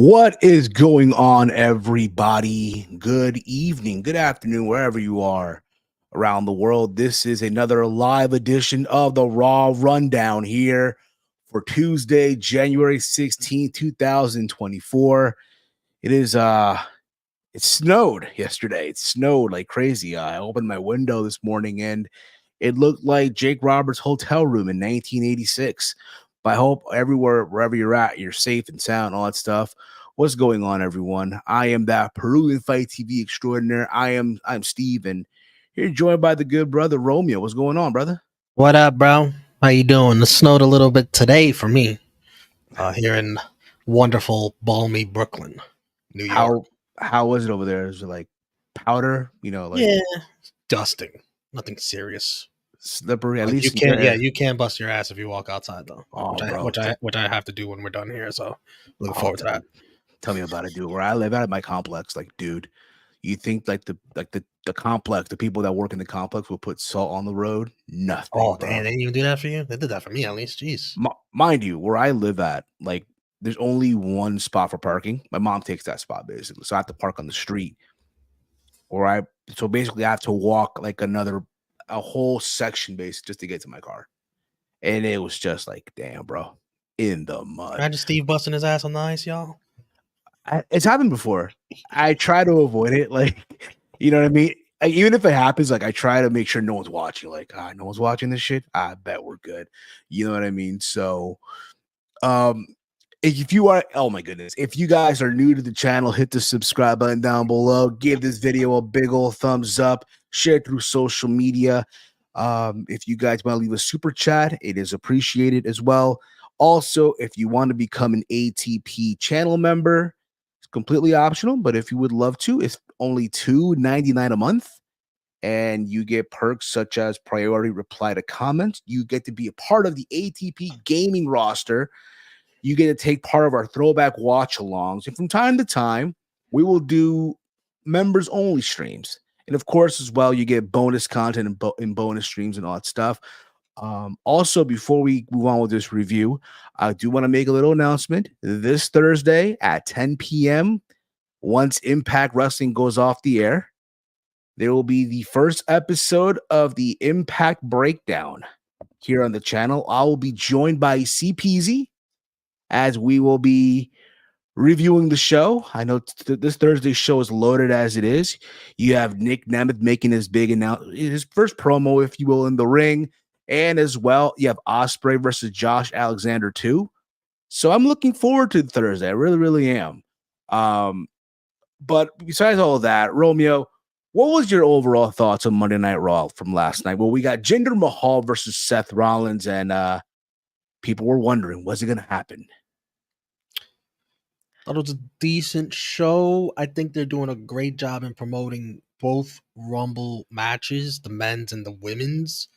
What is going on, everybody? Good evening, good afternoon, wherever you are around the world. This is another live edition of the Raw Rundown here for Tuesday, January 16th, 2024. It snowed yesterday. It snowed like crazy. I opened my window this morning and it looked like Jake Roberts' hotel room in 1986. But I hope wherever you're at, you're safe and sound, all that stuff. What's going on, everyone? I am that Peruvian Fight TV extraordinaire. I'm Steve, and here joined by the good brother Romeo. What's going on, brother? What up, bro? How you doing? It snowed a little bit today for me, here in wonderful, balmy Brooklyn, New York. How was it over there? Is it like powder? Yeah, dusting, nothing serious. Slippery. At Like least you can't bust your ass if you walk outside though. Oh, Which I have to do when we're done here. So looking Oh, forward to that. Tell me about it, dude. Where I live out of my complex, like, dude, you think like the complex, the people that work in the complex will put salt on the road? Nothing. Oh, bro. damn, they didn't even do that for you. They did that for me at least. Jeez. Mind you, where I live at, like, there's only one spot for parking. My mom takes that spot basically, so I have to park on the street. So basically, I have to walk like a whole section base just to get to my car, and it was just like, damn, bro, in the mud. Imagine Steve busting his ass on the ice, y'all. It's happened before. I try to avoid it, like, you know what I mean? Like, even if it happens, like, I try to make sure no one's watching. Like, no one's watching this shit. I bet we're good. You know what I mean? So, if you are, oh my goodness, if you guys are new to the channel, hit the subscribe button down below. Give this video a big old thumbs up. Share it through social media. If you guys want to leave a super chat, it is appreciated as well. Also, if you want to become an ATP channel member, completely optional, but if you would love to, it's only $2.99 a month, and you get perks such as priority reply to comments. You get to be a part of the ATP gaming roster. You get to take part of our throwback watch alongs, and from time to time, we will do members only streams. And of course, as well, you get bonus content and bonus streams and all that stuff. Also, before we move on with this review, I do want to make a little announcement. This Thursday at 10 p.m., once Impact Wrestling goes off the air, there will be the first episode of the Impact Breakdown here on the channel. I will be joined by CPZ as we will be reviewing the show. I know this Thursday's show is loaded as it is. You have Nick Nemeth making his first promo, if you will, in the ring. And as well, you have Ospreay versus Josh Alexander too. So I'm looking forward to Thursday. I really, really am. But besides all of that, Romeo, what was your overall thoughts on Monday Night Raw from last night? Well, we got Jinder Mahal versus Seth Rollins, and people were wondering, was it going to happen? Thought it was a decent show. I think they're doing a great job in promoting both Rumble matches, the men's and the women's,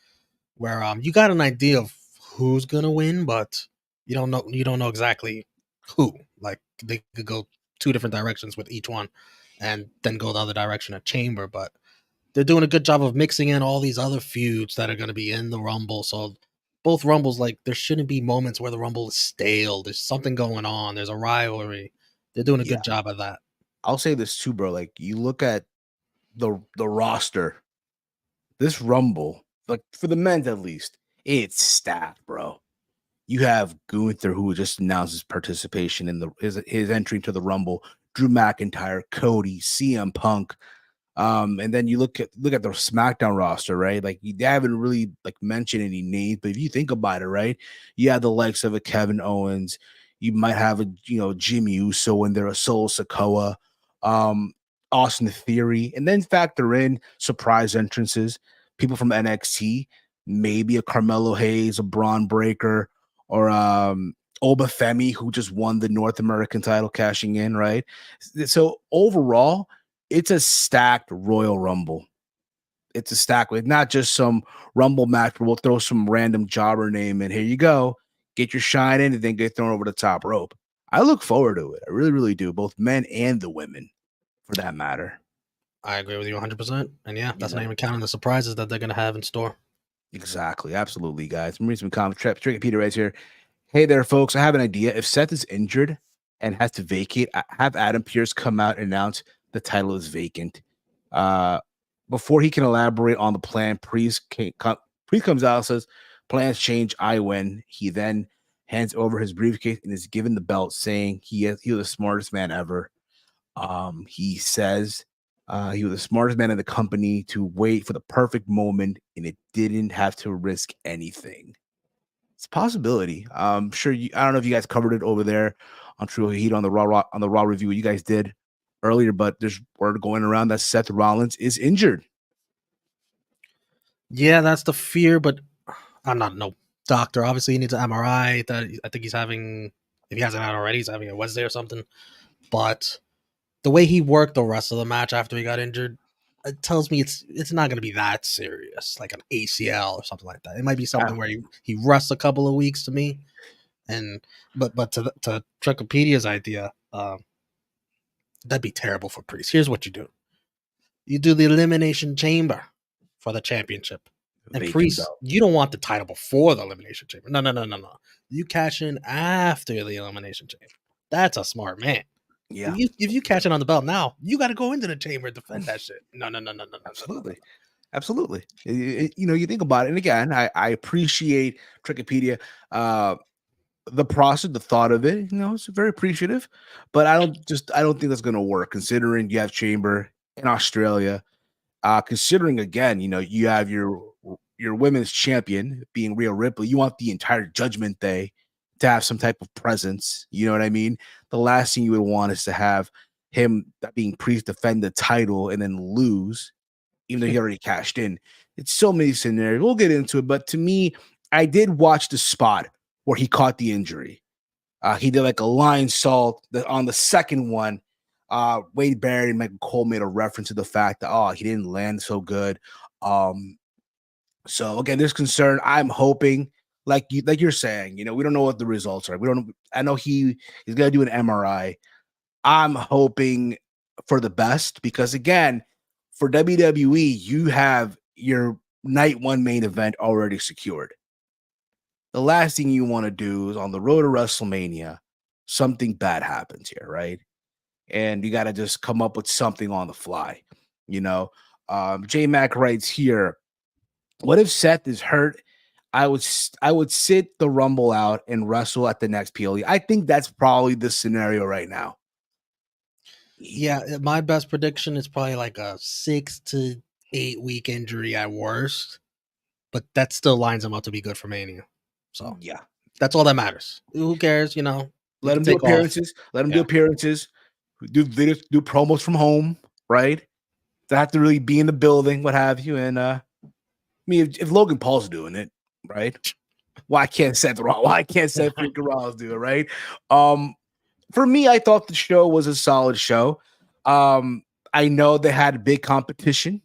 where you got an idea of who's gonna win, but you don't know exactly who. Like, they could go two different directions with each one and then go the other direction at Chamber, but they're doing a good job of mixing in all these other feuds that are going to be in the Rumble. So both Rumbles, like, there shouldn't be moments where the Rumble is stale. There's something going on. There's a rivalry. They're doing a good job of that. I'll say this too, bro. Like, you look at the roster, this Rumble, like for the men's at least, it's stacked, bro. You have Gunther, who just announced his participation in his entry to the Rumble. Drew McIntyre, Cody, CM Punk, and then you look at the SmackDown roster, right? Like, they haven't really like mentioned any names, but if you think about it, right, you have the likes of a Kevin Owens. You might have a Jimmy Uso in there, a Solo Sikoa, Austin Theory, and then factor in surprise entrances, people from NXT, maybe a Carmelo Hayes, a Braun Breaker, or Oba Femi, who just won the North American title, cashing in, right? So overall, it's a stacked Royal Rumble. It's a stack with not just some Rumble match where we'll throw some random jobber name in. Here you go. Get your shine in and then get thrown over the top rope. I look forward to it. I really, really do. Both men and the women, for that matter. I agree with you 100%. And yeah, that's not even counting the surprises that they're going to have in store. Exactly. Absolutely, guys. I'm reading some comments. Tricky Peter right here. Hey there, folks. I have an idea. If Seth is injured and has to vacate, have Adam Pearce come out and announce the title is vacant. Before he can elaborate on the plan, Priest comes out and says, plans change, I win. He then hands over his briefcase and is given the belt, saying he was the smartest man ever. He says he was the smartest man in the company to wait for the perfect moment, and it didn't have to risk anything. It's a possibility. I'm sure I don't know if you guys covered it over there on True Heat on the Raw review you guys did earlier, but there's word going around that Seth Rollins is injured. Yeah, that's the fear, but I'm not no doctor. Obviously, he needs an MRI. I think he's having, if he hasn't had already, he's having a Wednesday or something. But the way he worked the rest of the match after he got injured, it tells me it's not going to be that serious, like an ACL or something like that. It might be something where he rests a couple of weeks to me. And but to Trekopedia's idea, that'd be terrible for Priest. Here's what you do: you do the Elimination Chamber for the championship. And Priest, you don't want the title before the Elimination Chamber. No. You cash in after the Elimination Chamber. That's a smart man. Yeah. If you cash in on the belt now, you got to go into the chamber and defend that shit. No. Absolutely. You think about it, and again, I appreciate Trekkopedia, the process, the thought of it. It's very appreciative, but I don't think that's going to work considering you have Chamber in Australia. Considering again, you have your women's champion being Rhea Ripley. You want the entire Judgment Day to have some type of presence. You know what I mean? The last thing you would want is to have him being Priest defend the title and then lose, even though he already cashed in. It's so many scenarios. We'll get into it, but to me, I did watch the spot where he caught the injury. He did like a line salt on the second one. Wade Barrett and Michael Cole made a reference to the fact that he didn't land so good. So again, there's concern. I'm hoping, like you're saying, we don't know what the results are. We don't. I know he's gonna do an MRI. I'm hoping for the best because again, for WWE, you have your night one main event already secured. The last thing you want to do is on the road to WrestleMania, something bad happens here, right? And you got to just come up with something on the fly. J Mac writes here, what if Seth is hurt? I would sit the Rumble out and wrestle at the next PLE. I think that's probably the scenario right now. Yeah, my best prediction is probably like a 6 to 8 week injury at worst, but that still lines him up to be good for Mania. So yeah, that's all that matters. Who cares? Let him do appearances. Let him do appearances. Do videos, do promos from home, right? Don't have to really be in the building, what have you. And if Logan Paul's doing it, right? Why can't Seth freaking Rollins do it, right? For me, I thought the show was a solid show. I know they had big competition,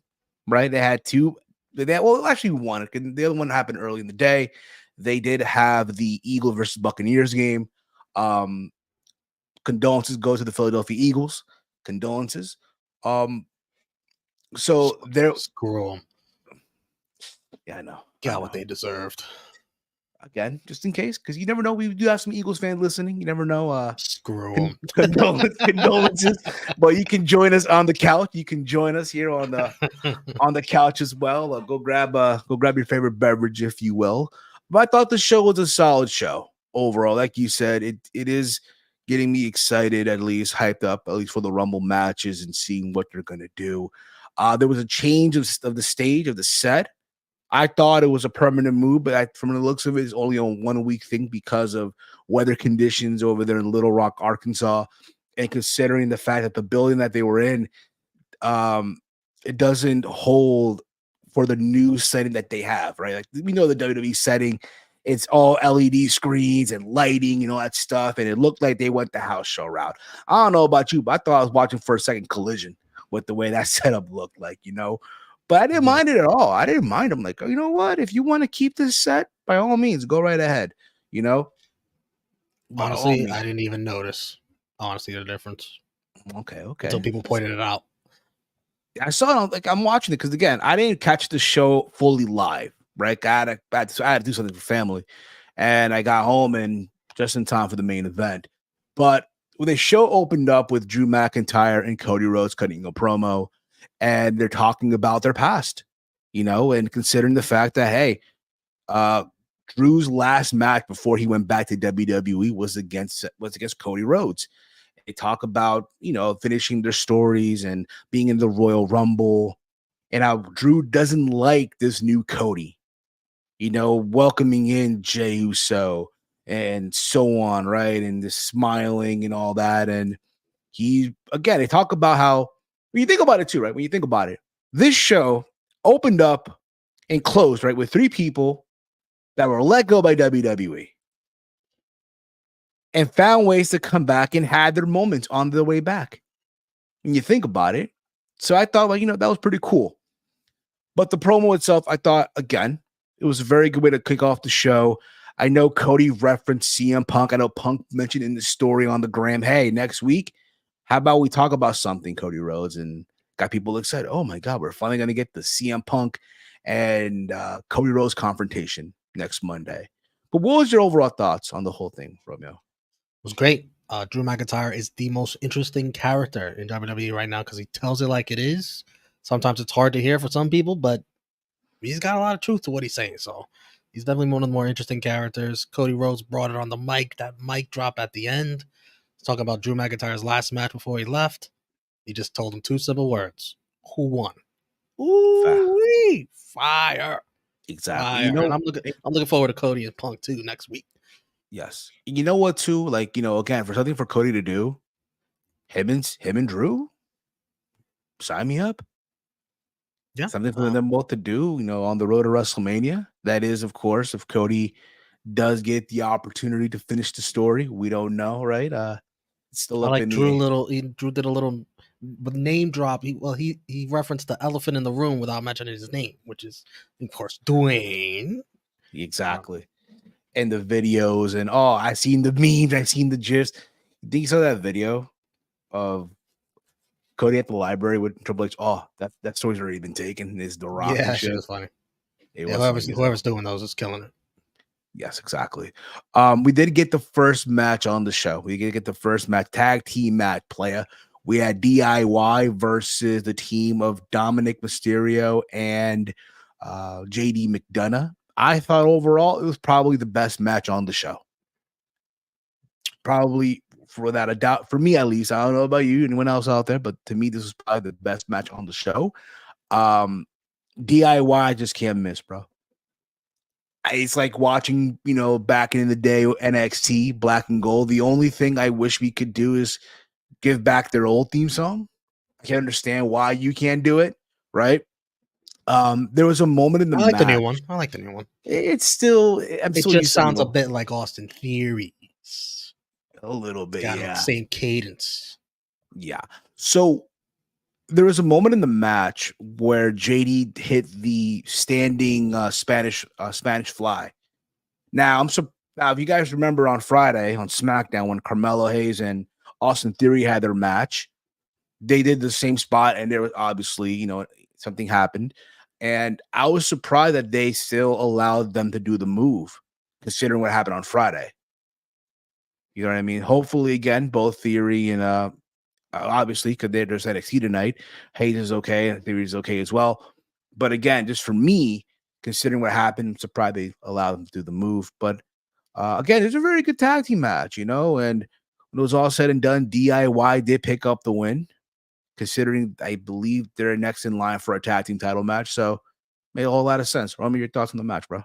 right? They had two. Actually one. The other one happened early in the day. They did have the Eagle versus Buccaneers game. Condolences go to the Philadelphia Eagles. Condolences. So they're screw them. Yeah, I know. Got what they deserved. Again, just in case, because you never know. We do have some Eagles fans listening. You never know. Screw them. Condolences. But you can join us on the couch. You can join us here on the couch as well. Go grab your favorite beverage, if you will. But I thought the show was a solid show overall. Like you said, it is getting me excited, at least hyped up, at least for the Rumble matches and seeing what they're gonna do. There was a change of the stage of the set. I thought it was a permanent move, but from the looks of it, it's only a 1 week thing because of weather conditions over there in Little Rock, Arkansas, and considering the fact that the building that they were in, it doesn't hold for the new setting that they have, right? Like we know the WWE setting, it's all LED screens and lighting and all that stuff, and it looked like they went the house show route. I don't know about you, but I thought I was watching for a second Collision with the way that setup looked like, But I didn't mind it at all. I didn't mind. I'm like, you know what? If you want to keep this set, by all means, go right ahead. Honestly, I didn't even notice. Honestly, the difference. Okay. Until people pointed it out. I saw it. Like I'm watching it because again, I didn't catch the show fully live. Right? I had to do something for family, and I got home and just in time for the main event. But the show opened up with Drew McIntyre and Cody Rhodes cutting a promo, and they're talking about their past, and considering the fact that, hey, Drew's last match before he went back to WWE was against Cody Rhodes. They talk about, finishing their stories and being in the Royal Rumble, and how Drew doesn't like this new Cody, welcoming in Jey Uso and so on, right? And the smiling and all that. And they talk about how, when you think about it too, right? When you think about it, this show opened up and closed, right, with 3 people that were let go by WWE and found ways to come back and had their moments on their way back. When you think about it. So I thought, that was pretty cool. But the promo itself, I thought, again, it was a very good way to kick off the show. I know Cody referenced CM Punk. I know Punk mentioned in the story on the gram, hey, next week, how about we talk about something, Cody Rhodes? And got people excited. Oh, my God, we're finally going to get the CM Punk and Cody Rhodes confrontation next Monday. But what was your overall thoughts on the whole thing, Romeo? It was great. Drew McIntyre is the most interesting character in WWE right now because he tells it like it is. Sometimes it's hard to hear for some people, but he's got a lot of truth to what he's saying. So he's definitely one of the more interesting characters. Cody Rhodes brought it on the mic. That mic drop at the end. He's talking about Drew McIntyre's last match before he left. He just told him 2 simple words. Who won? Ooh, fire. Exactly. Fire. And I'm looking forward to Cody and Punk too next week. Yes. You know what, too? Again, for something for Cody to do, him and Drew, sign me up. Yeah. Something for them both to do, on the road to WrestleMania. That is, of course, if Cody does get the opportunity to finish the story. We don't know, right? It's still up in Drew the Drew did a little name drop. He referenced the elephant in the room without mentioning his name, which is, of course, Dwayne. Exactly. And the videos and I seen the memes, I seen the gifs. You think you saw that video of Cody at the library with Triple H? Oh, that story's already been taken. Is The Rock and Yeah, shit. shit was funny. It Yeah, was funny. whoever's doing those is killing it. Yes, exactly. We did get the first match on the show. We did get the first match, tag team match, player. We had DIY versus the team of Dominic Mysterio and JD McDonough. I thought overall it was probably the best match on the show. Probably, without a doubt, for me at least. I don't know about you, anyone else out there, but to me, this was probably the best match on the show. DIY just can't miss, bro. It's like watching, back in the day, NXT, Black and Gold. The only thing I wish we could do is give back their old theme song. I can understand why you can't do it, right? There was a moment in the match. the new one. I like the new one. It's still, It just sounds a bit like Austin Theories. A little bit, got yeah. the same cadence. Yeah. So there was a moment in the match where JD hit the standing Spanish fly. Now, if you guys remember on Friday on SmackDown when Carmelo Hayes and Austin Theory had their match, they did the same spot, and there was obviously, something happened. And I was surprised that they still allowed them to do the move, considering what happened on Friday. You know what I mean? Hopefully, again, both Theory and obviously, because there's NXT tonight, Hayes is okay, and Theory is okay as well. But again, just for me, considering what happened, I'm surprised they allowed them to do the move. But again, it's a very good tag team match, and when it was all said and done, DIY did pick up the win, considering I believe they're next in line for a tag team title match. So made a whole lot of sense. Romy, your thoughts on the match, bro?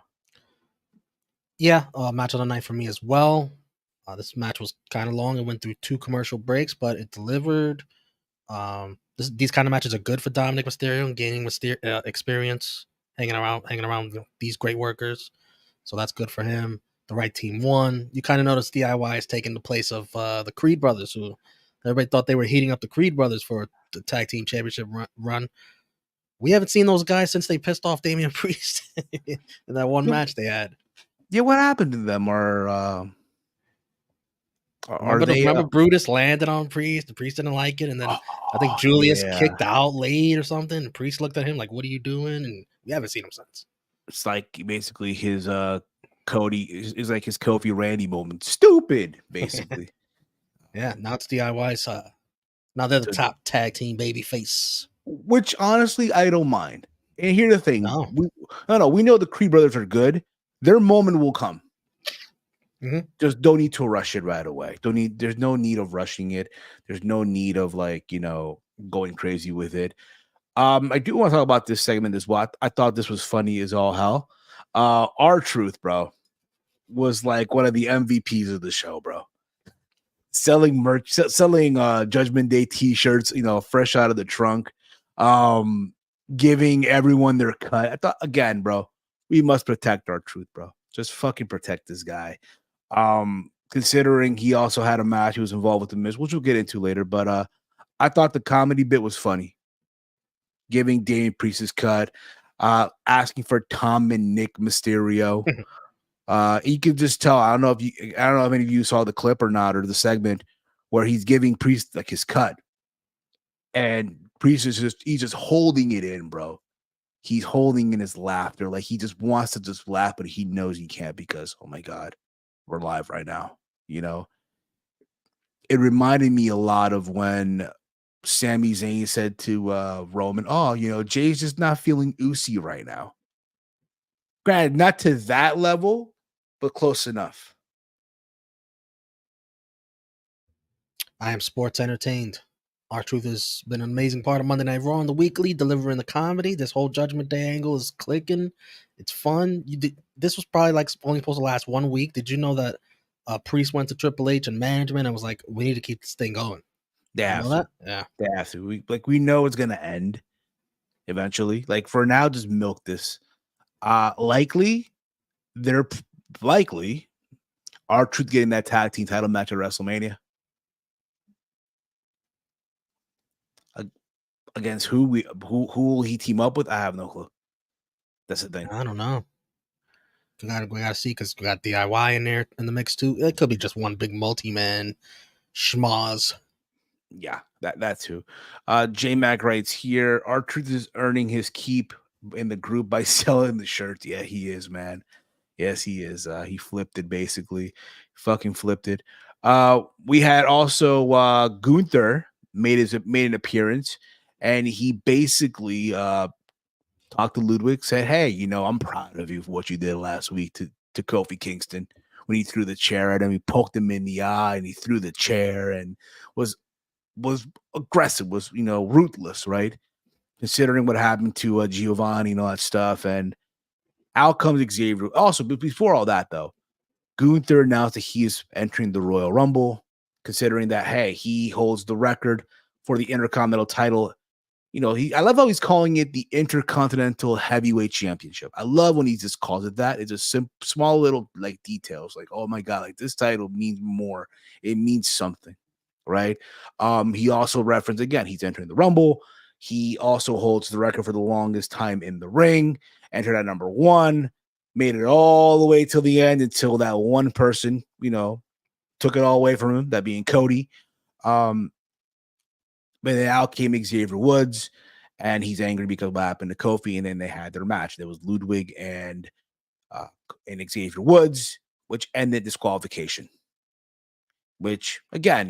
Yeah, match of the night for me as well. This match was kind of long. It went through 2 commercial breaks, but it delivered. These kind of matches are good for Dominic Mysterio and gaining experience, hanging around these great workers. So that's good for him. The right team won. You kind of notice DIY is taking the place of the Creed brothers, who everybody thought they were heating up the Creed brothers for the tag team championship run. We haven't seen those guys since they pissed off Damian Priest in that one match they had. Yeah, what happened to them? Remember Brutus landed on Priest? The Priest didn't like it, and then I think Julius kicked out late or something. The Priest looked at him like, "What are you doing?" And we haven't seen him since. It's like basically his Cody is like his Kofi Randy moment. Stupid, basically. Yeah, now it's DIY's. Now they're the to, top tag team baby face. which honestly I don't mind. And here's the thing: No. we know the Creed brothers are good. Their moment will come. Mhm. Just don't need to rush it right away. Don't need. There's no need of rushing it. There's no need of going crazy with it. I do want to talk about this segment as well. I thought this was funny as all hell. R-Truth, bro, was like one of the MVPs of the show, bro. Selling merch, selling Judgment Day t-shirts, fresh out of the trunk. Um, Giving everyone their cut. I thought again, bro, we must protect R-Truth, bro. Just fucking protect this guy. Considering he also had a match, he was involved with the Miz, which we'll get into later. But I thought the comedy bit was funny. Giving Damian Priest his cut, asking for Tom and Nick Mysterio. You can just tell. I don't know if any of you saw the clip or not, or the segment where he's giving Priest like his cut, and Priest he's just holding it in, bro. He's holding in his laughter, like he just wants to just laugh, but he knows he can't because, oh my god, we're live right now. It reminded me a lot of when Sami Zayn said to Roman, "Oh, Jay's just not feeling oozy right now." Granted, not to that level, but close enough. I am sports entertained. R-Truth has been an amazing part of Monday Night Raw on the weekly, delivering the comedy. This whole Judgment Day angle is clicking. It's fun. This was probably like only supposed to last 1 week. Did you know that Priest went to Triple H and management and was like, "We need to keep this thing going." They You know have to. that? Yeah. They have to. We know it's gonna end eventually. Like for now, just milk this. Likely they're likely R-Truth getting that tag team title match at WrestleMania. Against who will he team up with? I have no clue. That's the thing. I don't know. We gotta see because we got DIY in there in the mix too. It could be just one big multi-man schmoz. Yeah, that's who. J Mac writes here. R-Truth is earning his keep in the group by selling the shirts. Yeah, he is, man. Yes, he is. He flipped it basically. Fucking flipped it. We had also Gunther made an appearance, and he basically talked to Ludwig, said, "Hey, I'm proud of you for what you did last week to Kofi Kingston when he threw the chair at him. He poked him in the eye, and he threw the chair, and was aggressive, was ruthless, right? Considering what happened to Giovanni and all that stuff, and out comes Xavier. Also, but before all that, though, Gunther announced that he is entering the Royal Rumble, considering that, hey, he holds the record for the Intercontinental title. I love how he's calling it the Intercontinental Heavyweight Championship. I love when he just calls it that. It's just small little like details, like, oh my god, like this title means more. It means something, right? He also referenced again, he's entering the Rumble. He also holds the record for the longest time in the ring. Entered at number 1, made it all the way till the end until that one person, took it all away from him, that being Cody. But then out came Xavier Woods, and he's angry because of what happened to Kofi, and then they had their match. There was Ludwig and Xavier Woods, which ended disqualification. Which, again,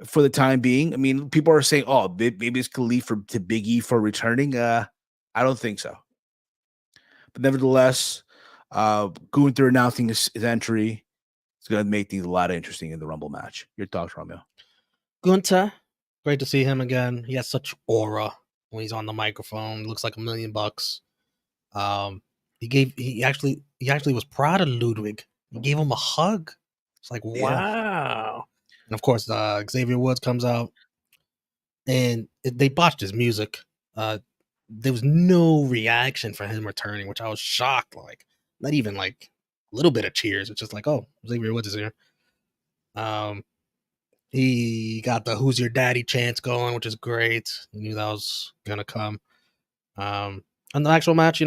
for the time being, I mean, people are saying, oh, maybe it's Khalif to Big E for returning. I don't think so. But nevertheless, Gunther announcing his entry is going to make things a lot interesting in the Rumble match. Your thoughts, Romeo? Gunta, great to see him again. He has such aura when he's on the microphone. Looks like $1,000,000. He actually was proud of Ludwig. He gave him a hug. It's like, Yeah. wow. And of course, Xavier Woods comes out, and they botched his music. There was no reaction for him returning, which I was shocked. Like, not even like a little bit of cheers. It's just like, oh, Xavier Woods is here. Um, he got the "Who's Your Daddy" chants going, which is great. He knew that was gonna come. And the actual match,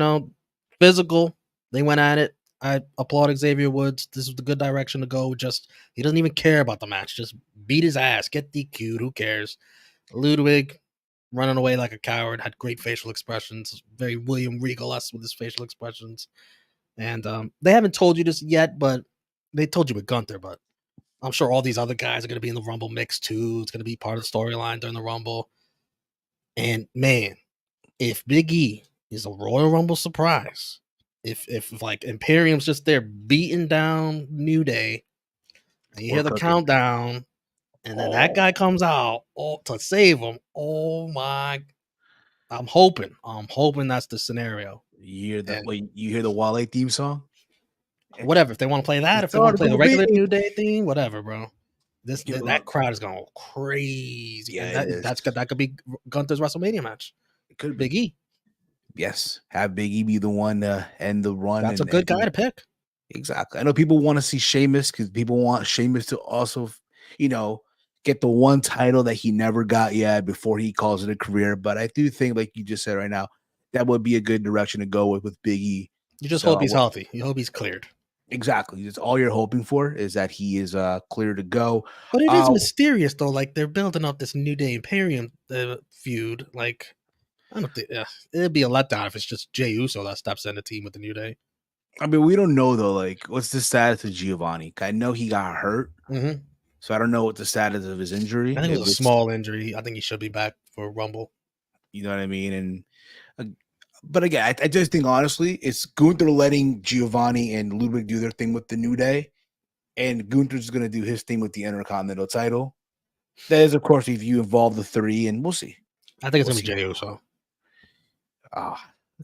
physical. They went at it. I applaud Xavier Woods. This is the good direction to go. Just he doesn't even care about the match. Just beat his ass. Get DQ'd. Who cares? Ludwig running away like a coward. Had great facial expressions. Very William Regal-esque with his facial expressions. And they haven't told you this yet, but they told you with Gunther. But I'm sure all these other guys are going to be in the Rumble mix too. It's going to be part of the storyline during the Rumble. And man, if Big E is a Royal Rumble surprise, if like Imperium's just there beating down New Day, and you We're hear the cooking. countdown, and then that guy comes out to save him. Oh my! I'm hoping that's the scenario. You hear And you hear the Wale theme song? whatever, if they want to play that, if It's they want hard to play to the be regular big. New Day theme, whatever, bro. Give That up. crowd is going crazy, Yeah, and it is. that could be Gunther's WrestleMania match. It could Big be. E, Yes, have Big E be the one to end the run. that's a and good guy to pick. Exactly. I know people want to see Sheamus because people want Sheamus to also, you know, get the one title that he never got yet before he calls it a career. But I do think, like you just said right now, that would be a good direction to go with Big E. You just So hope he's healthy. You hope he's cleared. exactly. That's all you're hoping for, is that he is clear to go. But it is mysterious though. Like they're building up this New Day Imperium feud. Like I don't think it'd be a letdown if it's just Jey Uso that steps in the team with the New Day. I mean, we don't know though. Like, what's the status of Giovanni? I know he got hurt, so I don't know what the status of his injury. I think it was a small injury. I think he should be back for Rumble. You know what I mean? And but again, I just think honestly, it's Gunther letting Giovanni and Ludwig do their thing with the New Day, and Gunther's going to do his thing with the Intercontinental title. That is, of course, if you involve the three, and we'll see. I think it's going to be Jey Uso.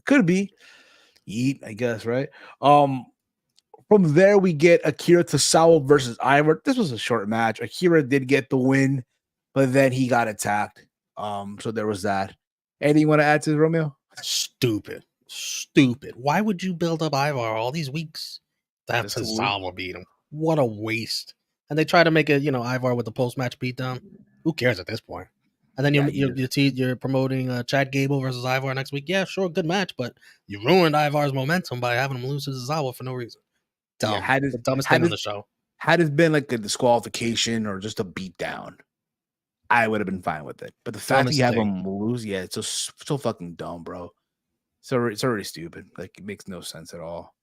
Could be. Yeet, I guess, right? From there, we get Akira Tozawa versus Ivar. This was a short match. Akira did get the win, but then he got attacked. So there was that. Anything you want to add to this, Romeo? Stupid. Why would you build up Ivar all these weeks to have Tozawa beat him? What a waste. And they try to make it, Ivar with the post-match beatdown. Who cares at this point? And then you're promoting Chad Gable versus Ivar next week. Yeah, sure, good match, but you ruined Ivar's momentum by having him lose to Tozawa for no reason. Dumb. The dumbest thing on the show. Had it been like a disqualification or just a beatdown, I would have been fine with it. But the fact that you have him lose, yeah, it's so fucking dumb, bro. So it's already stupid. Like, it makes no sense at all.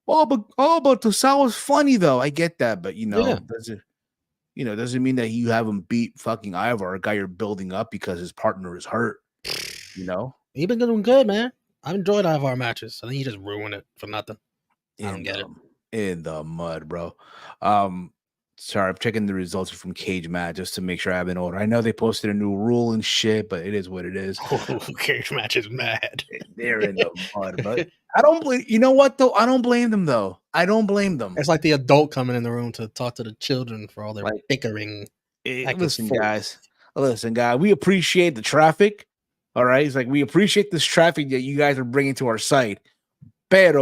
But Tozawa's funny though. I get that, but doesn't mean that you have him beat fucking Ivar, a guy you're building up because his partner is hurt. He's been doing good, man. I enjoyed Ivar matches. I think he just ruined it for nothing. I don't get it. In the mud, bro. Sorry, I'm checking the results from Cage Match just to make sure I have an order. I know they posted a new rule and shit, but it is what it is. Cage Match is mad. They're in the mud, but I don't blame. You know what though? I don't blame them though. I don't blame them. It's like the adult coming in the room to talk to the children for all their bickering. Listen, guys. We appreciate the traffic. All right, it's like we appreciate this traffic that you guys are bringing to our site. But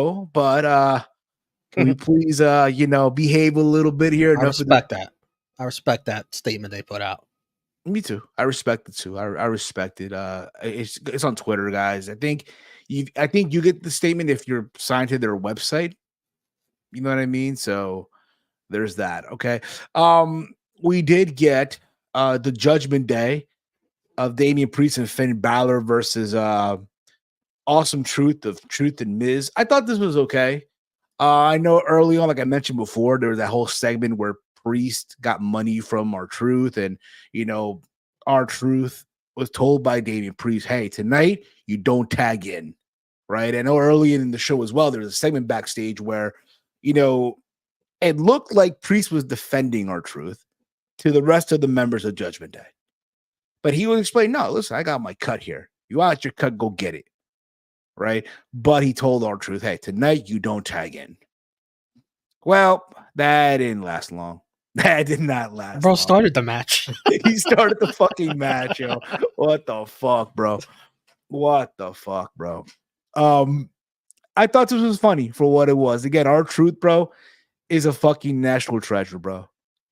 can we please, behave a little bit here? I respect that. I respect that statement they put out. Me too. I respect it too. I respect it. It's on Twitter, guys. I think you get the statement if you're signed to their website. You know what I mean? So there's that. Okay. We did get the Judgment Day of Damian Priest and Finn Balor versus Awesome Truth and Miz. I thought this was okay. I know early on, like I mentioned before, there was that whole segment where Priest got money from R-Truth, and R-Truth was told by Damian Priest, "Hey, tonight you don't tag in." Right? I know early in the show as well, there was a segment backstage where, it looked like Priest was defending R-Truth to the rest of the members of Judgment Day, but he would explain, "No, listen, I got my cut here. You want your cut? Go get it." Right? But he told R-Truth, "Hey, tonight you don't tag in." Well, that didn't last long. That did not last. Bro started the match. He started the fucking match, yo. What the fuck, bro? I thought this was funny for what it was. Again, R-Truth, bro, is a fucking national treasure, bro.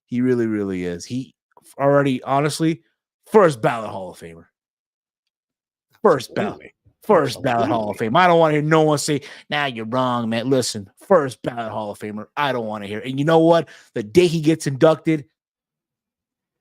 He really, really is. He already, honestly, first ballot Hall of Famer. First ballot Hall of Fame. I don't want to hear no one say, "Nah, you're wrong, man." Listen, first ballot Hall of Famer. I don't want to hear. And you know what? The day he gets inducted,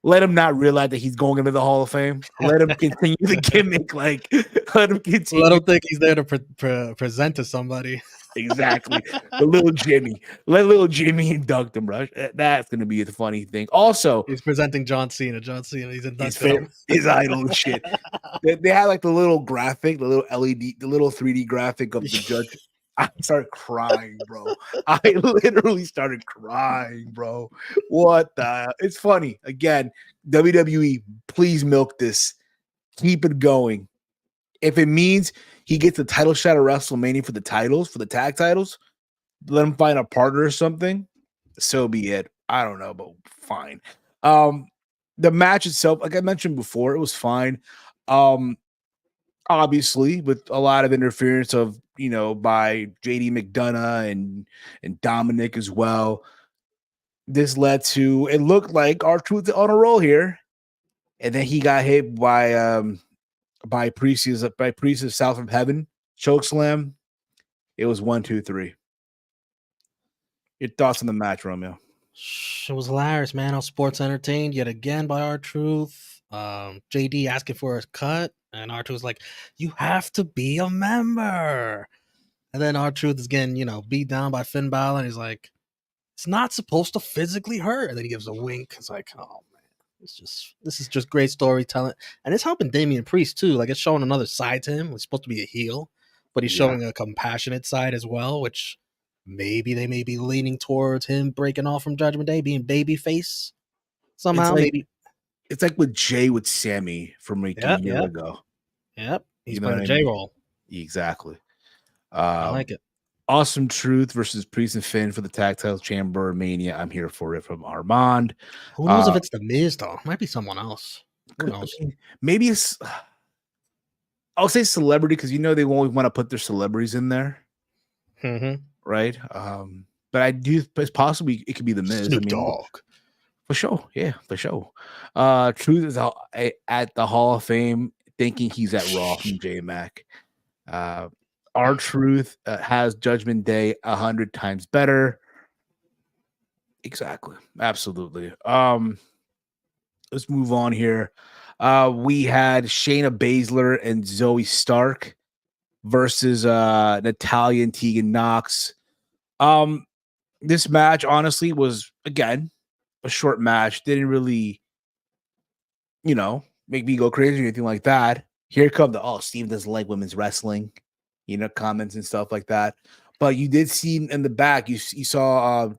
let him not realize that he's going into the Hall of Fame. Let him continue the gimmick. Let him continue. Let him think he's there to present to somebody. Exactly. The little Jimmy. Let little Jimmy induct him, Rush. That's gonna be a funny thing. Also, He's presenting John Cena. John Cena, he's his inducted favorite, him. his idol and shit. They had like the little graphic, the little LED, the little 3D graphic of the judge. I started crying, bro. I literally started crying, bro. What the? It's funny. Again, WWE, please milk this. Keep it going. If it means he gets a title shot at WrestleMania for the titles, for the tag titles, let him find a partner or something. So be it. I don't know, but fine. The match itself, like I mentioned before, it was fine. Um, Obviously, with a lot of interference of by JD McDonough and Dominic as well. This led to it looked like R-Truth on a roll here, and then he got hit by Priest's South from Heaven choke slam. It was 1, 2, 3. Your thoughts on the match, Romeo? It was hilarious, man. I was sports entertained yet again by R-Truth. JD asking for a cut, and R-Truth was like, "You have to be a member." And then R-Truth is getting, beat down by Finn Balor, and he's like, "It's not supposed to physically hurt." And then he gives a wink. It's like, oh man, this is just great storytelling, and it's helping Damian Priest too. Like it's showing another side to him. He's supposed to be a heel, but he's Yeah. showing a compassionate side as well, which maybe they may be leaning towards him breaking off from Judgment Day, being babyface It's somehow. like Maybe. it's like with Jay with Sammy from like a Yep, year yep, ago. yep. He's You know playing what a I J mean? role. Exactly. I Um, like it. Awesome Truth versus Priest and Finn for the tag title Chamber Mania. I'm here for it from Armand. Who knows Uh, if it's the Miz though? Might be someone else. Who knows? Maybe it's I'll say celebrity because they always want to put their celebrities in there, Mm-hmm. right? But I do it's possibly it could be the Miz. I Snoop mean, Dogg. for sure, yeah, for sure. Truth is at the Hall of Fame, thinking he's at Raw from J Mac. Uh, our Truth has Judgment Day 100 times better. Exactly, absolutely. Let's move on here. We had Shayna Baszler and Zoe Stark versus Natalya and Tegan Knox. Um, this match honestly was again a short match. Didn't really, make me go crazy or anything like that. Here come the Steve doesn't like women's wrestling, comments and stuff like that. But you did see in the back, you saw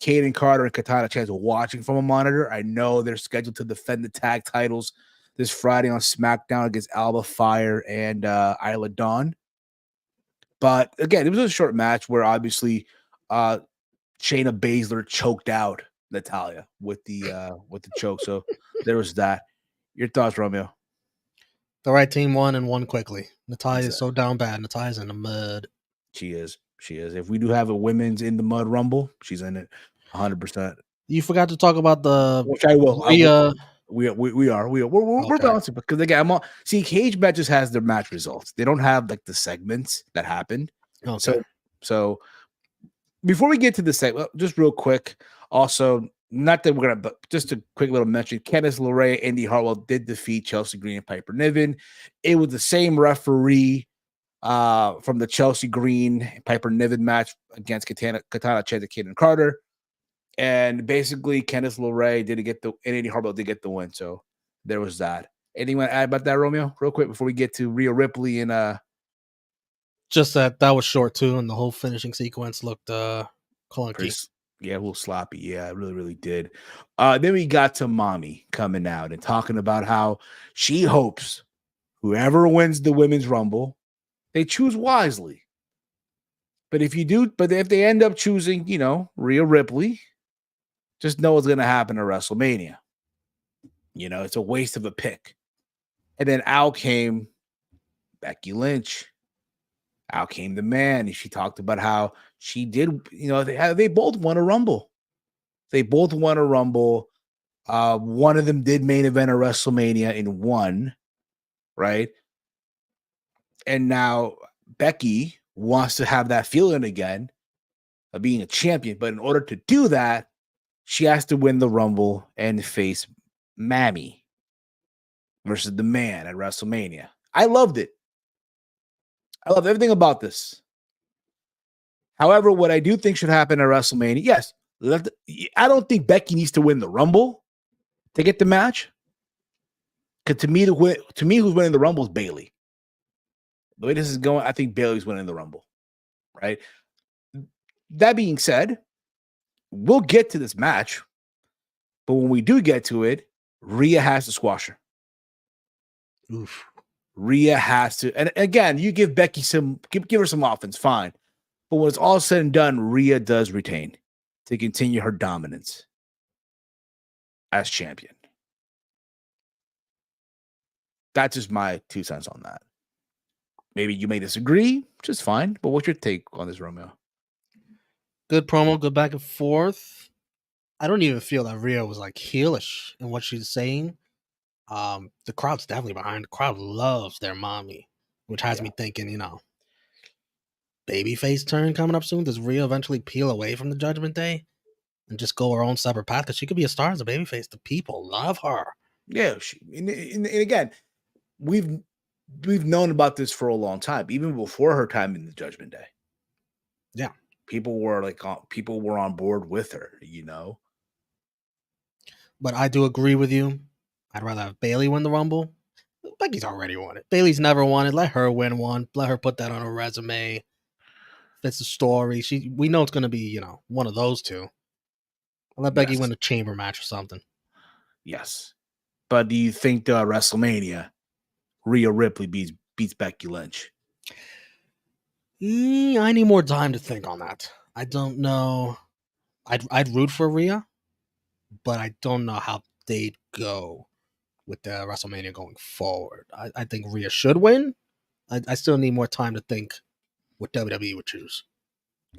Kaden Carter and Katana Chance watching from a monitor. I know they're scheduled to defend the tag titles this Friday on SmackDown against Alba Fire and Isla Dawn. But again, it was a short match where obviously Shayna Baszler choked out Natalya with the choke. So there was that. Your thoughts, Romeo? The right team won and won quickly. Natalya is Exactly. so down bad. Natalya's in the mud. She is. She is. If we do have a women's in the mud rumble, she's in it 100%. You forgot to talk about the Which I will. Rhea. We're Okay. balancing because again, cage matches has their match results. They don't have like the segments that happened. Okay. So before we get to the segment, just real quick, also not that we're gonna, but just a quick little mention: Candice LeRae and Indy Hartwell did defeat Chelsea Green and Piper Niven. It was the same referee from the Chelsea Green Piper Niven match against Katana Chance and Kaden Carter. And basically, Candice LeRae did get and Indy Hartwell did get the win. So there was that. Anything you want to add about that, Romeo? Real quick before we get to Rhea Ripley and Just that was short too, and the whole finishing sequence looked clunky. yeah, a little sloppy. Yeah, it really, really did. Then we got to Mommy coming out and talking about how she hopes whoever wins the women's rumble, they choose wisely. But if they end up choosing, Rhea Ripley, just know what's going to happen at WrestleMania. It's a waste of a pick. And then out came Becky Lynch. Out came the man. And she talked about how she did, they both won a rumble. They both won a rumble. One of them did main event at WrestleMania and won, right? And now Becky wants to have that feeling again of being a champion. But in order to do that, she has to win the Rumble and face Mammy versus the man at WrestleMania. I loved it. I love everything about this. However, what I do think should happen at WrestleMania, yes, I don't think Becky needs to win the Rumble to get the match. Because to me, who's winning the Rumble is Bayley. The way this is going, I think Bayley's winning the Rumble, right? That being said, we'll get to this match, but when we do get to it, Rhea has to squash her. Oof. Rhea has to, and again, you give Becky give her some offense, fine. But when it's all said and done, Rhea does retain to continue her dominance as champion. That's just my 2 cents on that. Maybe you may disagree, which is fine. But what's your take on this, Romeo? Good promo, good back and forth. I don't even feel that Rhea was like heelish in what she's saying. The crowd's definitely behind. The crowd loves their mommy, which has me thinking, babyface turn coming up soon. Does Rhea eventually peel away from the Judgment Day and just go her own separate path? Because she could be a star as a babyface. The people love her. Yeah, and again, we've known about this for a long time, even before her time in the Judgment Day. Yeah, people were on board with her, But I do agree with you. I'd rather have Bayley win the Rumble. Becky's already won it. Bayley's never won it. Let her win one. Let her put that on her resume. Fits the story. We know it's going to be, one of those two. I'll let Becky win a chamber match or something. Yes. But do you think WrestleMania, Rhea Ripley beats Becky Lynch? I need more time to think on that. I don't know. I'd root for Rhea, but I don't know how they'd go with the WrestleMania going forward. I think Rhea should win. I still need more time to think what WWE would choose.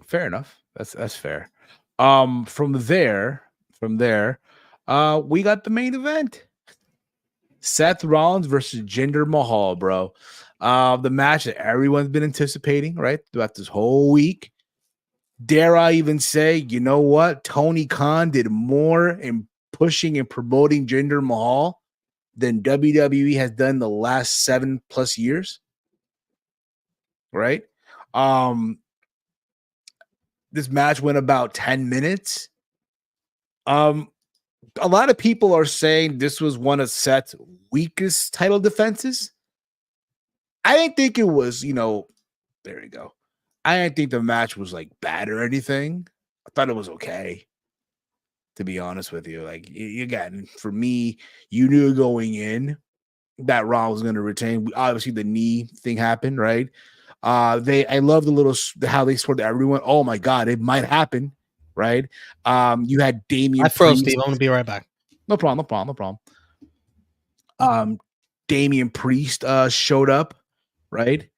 Fair enough. That's fair. From there, we got the main event. Seth Rollins versus Jinder Mahal, bro. The match that everyone's been anticipating, right, throughout this whole week. Dare I even say, you know what? Tony Khan did more in pushing and promoting Jinder Mahal than WWE has done the last 7+ years. Right? This match went about 10 minutes. A lot of people are saying this was one of Seth's weakest title defenses. I didn't think it was, there you go. I didn't think the match was like bad or anything. I thought it was okay, to be honest with you. Like, again, for me, you knew going in that Raw was going to retain. Obviously, the knee thing happened, right? I love how they scored everyone. Oh my God, it might happen, right? You had Damian. I froze, Steve. I'm going to be right back. No problem. Damian Priest showed up, right?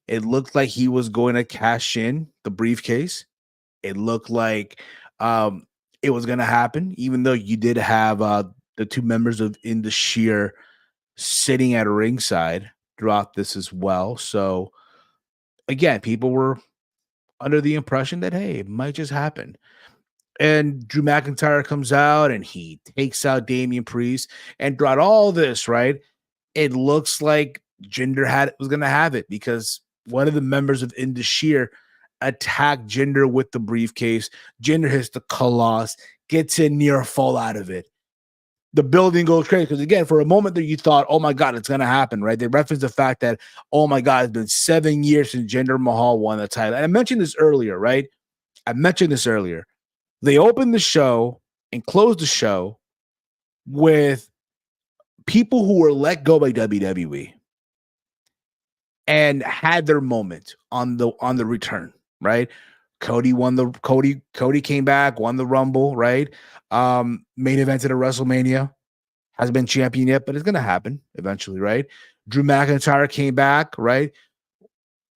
It looked like he was going to cash in the briefcase. It looked like it was going to happen, even though you did have the 2 members of In the Sheer sitting at a ringside throughout this as well. So again, people were under the impression that, hey, it might just happen. And Drew McIntyre comes out and he takes out Damian Priest, and throughout all this, right, it looks like Jinder was going to have it because one of the members of In the Sheer attacked Jinder with the briefcase. Jinder hits the Colossus, gets in near fall out of it. The building goes crazy because, again, for a moment there, you thought, oh my God, it's going to happen, right? They referenced the fact that, oh my God, it's been 7 years since Jinder Mahal won the title. And I mentioned this earlier, right? They opened the show and closed the show with people who were let go by WWE and had their moment on the return, right? Cody came back, won the Rumble, right? Main event at a WrestleMania. Hasn't been champion yet, but it's gonna happen eventually, right? Drew McIntyre came back, right?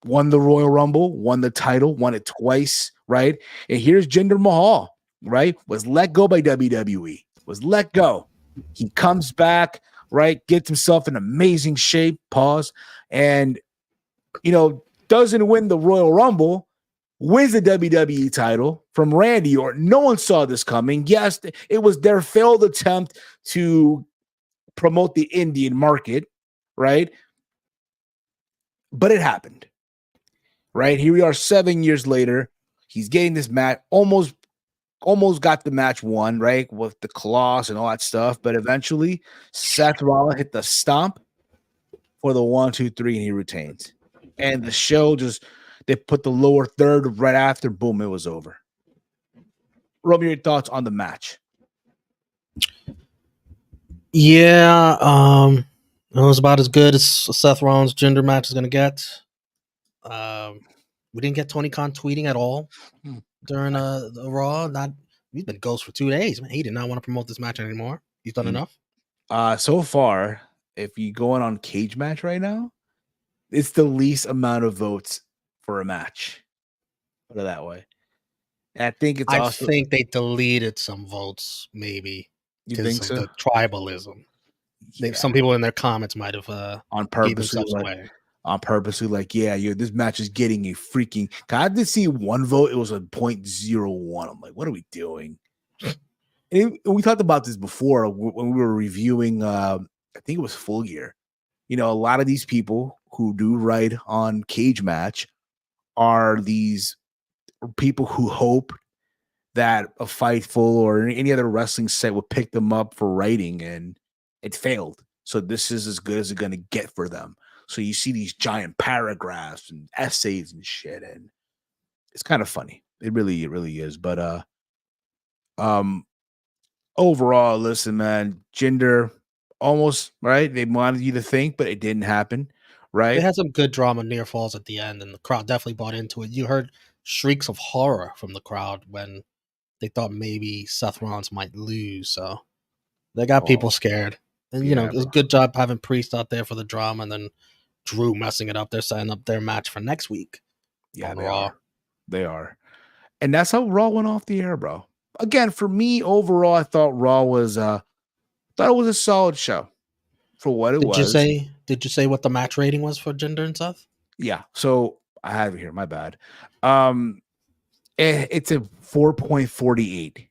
Won the Royal Rumble, won the title, won it twice, right? And here's Jinder Mahal, right? Was let go by WWE, was let go. He comes back, right? Gets himself in amazing shape, and doesn't win the Royal Rumble, wins the WWE title from Randy Orton. No one saw this coming. Yes, it was their failed attempt to promote the Indian market, right? But it happened, right? Here we are 7 years later. He's getting this match almost got the match won, right? With the claws and all that stuff. But eventually, Seth Rollins hit the stomp for the 1, 2, 3, and he retains. And the show they put the lower third right after, boom, it was over. Romeo, your thoughts on the match? Yeah, it was about as good as Seth Rollins' gender match is gonna get. We didn't get Tony Khan tweeting at all during the Raw. He's been ghost for 2 days, man. He did not want to promote this match anymore. He's done enough. So far, if you go on Cage Match right now, it's the least amount of votes for a match. Put it that way. And I think I think they deleted some votes, maybe because of the tribalism. Yeah. Some people in their comments might have on purpose, this match is getting a freaking. I did see one vote; it was a 0.01. I'm like, what are we doing? And we talked about this before when we were reviewing. I think it was Full Gear. A lot of these people who do write on Cage Match are these people who hope that a Fightful or any other wrestling site would pick them up for writing, and it failed. So this is as good as it's going to get for them. So you see these giant paragraphs and essays and shit, and it's kind of funny. It really is. But overall, listen, man, Jinder almost right. They wanted you to think, but it didn't happen. Right? They had some good drama, near falls at the end, and the crowd definitely bought into it. You heard shrieks of horror from the crowd when they thought maybe Seth Rollins might lose. So they got people scared. And, it was a good job having Priest out there for the drama, and then Drew messing it up. They're setting up their match for next week. Yeah, they are. And that's how Raw went off the air, bro. Again, for me, overall, I thought Raw was it was a solid show for what it was. Did you say what the match rating was for Jinder and Seth? Yeah. So I have it here. My bad. It's a 4.48.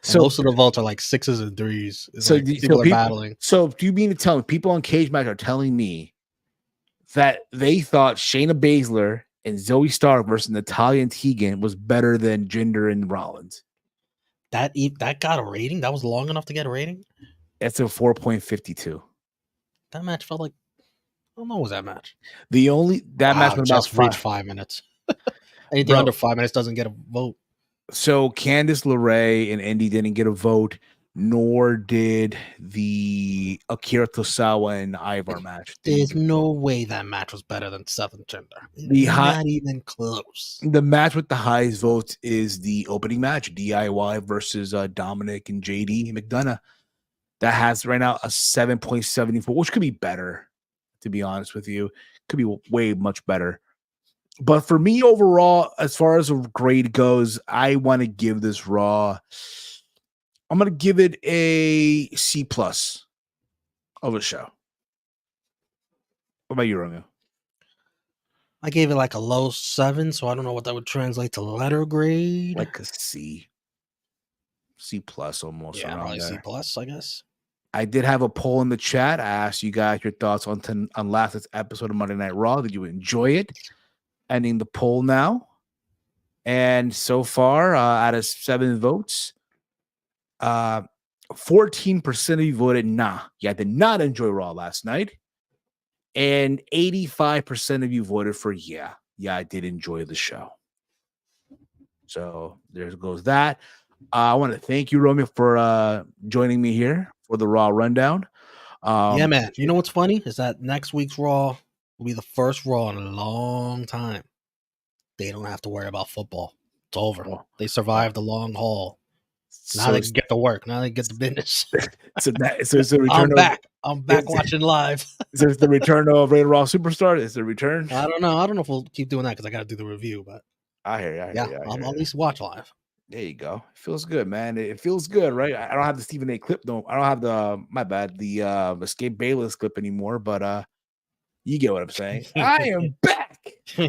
So most of the votes are like 6s and 3s. People are battling. So do you mean to tell me people on Cage Match are telling me that they thought Shayna Baszler and Zoe Stark versus Natalya and Tegan was better than Jinder and Rollins? That got a rating? That was long enough to get a rating? It's a 4.52. That match felt like, how long was that match? Match went just about 5 minutes. Anything under 5 minutes doesn't get a vote. So Candice LeRae and Indy didn't get a vote, nor did the Akira Tozawa and Ivar match. There's no way that match was better than Seth and Jinder. Not even close. The match with the highest votes is the opening match, DIY versus Dominic and JD McDonough. That has right now a 7.74, which could be better, to be honest with you. Could be way much better. But for me overall, as far as a grade goes, I want to give this Raw. I'm going to give it a C+ of a show. What about you, Romeo? I gave it like a low 7, so I don't know what that would translate to letter grade. Like a C. C+ almost. Yeah, probably there. C+, I guess. I did have a poll in the chat. I asked you guys your thoughts on last week's episode of Monday Night Raw. Did you enjoy it? Ending the poll now. And so far, out of 7 votes, 14% of you voted nah. Yeah, I did not enjoy Raw last night. And 85% of you voted for yeah. Yeah, I did enjoy the show. So there goes that. I want to thank you, Romeo, for joining me here for the Raw Rundown. Yeah, man. You know what's funny is that next week's Raw will be the first Raw in a long time. They don't have to worry about football. It's over. They survived the long haul. Now they can get to work. Now they get to business. So it's the return. I'm back watching live. Is it the return of Rated Raw Superstar? Is the return? I don't know. I don't know if we'll keep doing that because I got to do the review. But I hear you. I'll at least watch live. There you go. It feels good, man. It feels good, right? I don't have the Stephen A. clip though. I don't have the Escape Bayless clip anymore. But you get what I'm saying. I am back.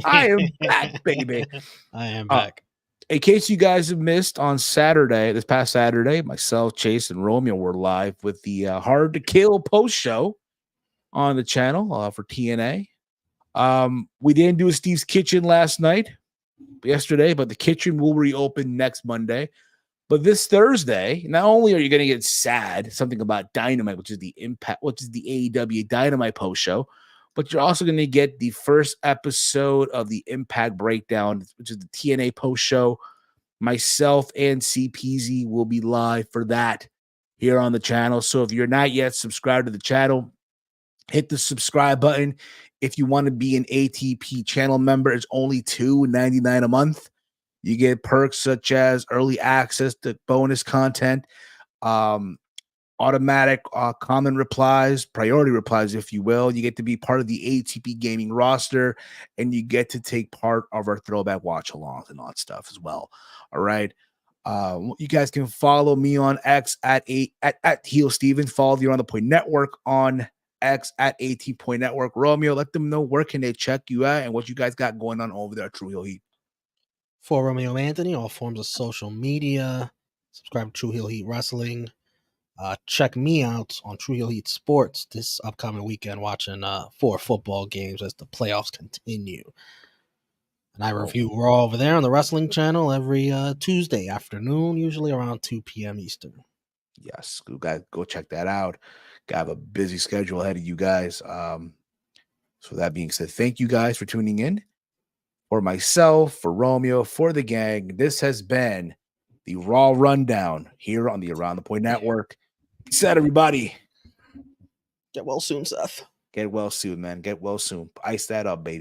I am back, baby. I am back. In case you guys have missed, this past Saturday, myself, Chase, and Romeo were live with the Hard to Kill post show on the channel for TNA. We didn't do a Steve's Kitchen yesterday, but the kitchen will reopen next Monday. But this Thursday, not only are you going to get something about Dynamite, which is the AEW Dynamite post show, but you're also going to get the first episode of the Impact Breakdown, which is the TNA post show. Myself and CPZ will be live for that here on the channel. So if you're not yet subscribed to the channel, hit the subscribe button. If you want to be an ATP channel member, it's only $2.99 a month. You get perks such as early access to bonus content, automatic comment replies, priority replies, if you will. You get to be part of the ATP gaming roster, and you get to take part of our throwback watch alongs and all that stuff as well. All right. You guys can follow me on X at Heel Steven. Follow the Around the Point Network on X at AT Point Network. Romeo, let them know where can they check you at and what you guys got going on over there at True Heel Heat. For Romeo Anthony, all forms of social media. Subscribe to True Heel Heat Wrestling. Check me out on True Heel Heat Sports this upcoming weekend, watching 4 football games as the playoffs continue. And I review Raw over there on the Wrestling Channel every Tuesday afternoon, usually around 2 p.m. Eastern. Yes, you guys go check that out. Got have a busy schedule ahead of you guys. So that being said, thank you guys for tuning in. For myself, for Romeo, for the gang, this has been the Raw Rundown here on the Around the Point Network. Peace out, everybody. Get well soon, Seth. Get well soon, man. Get well soon. Ice that up, baby.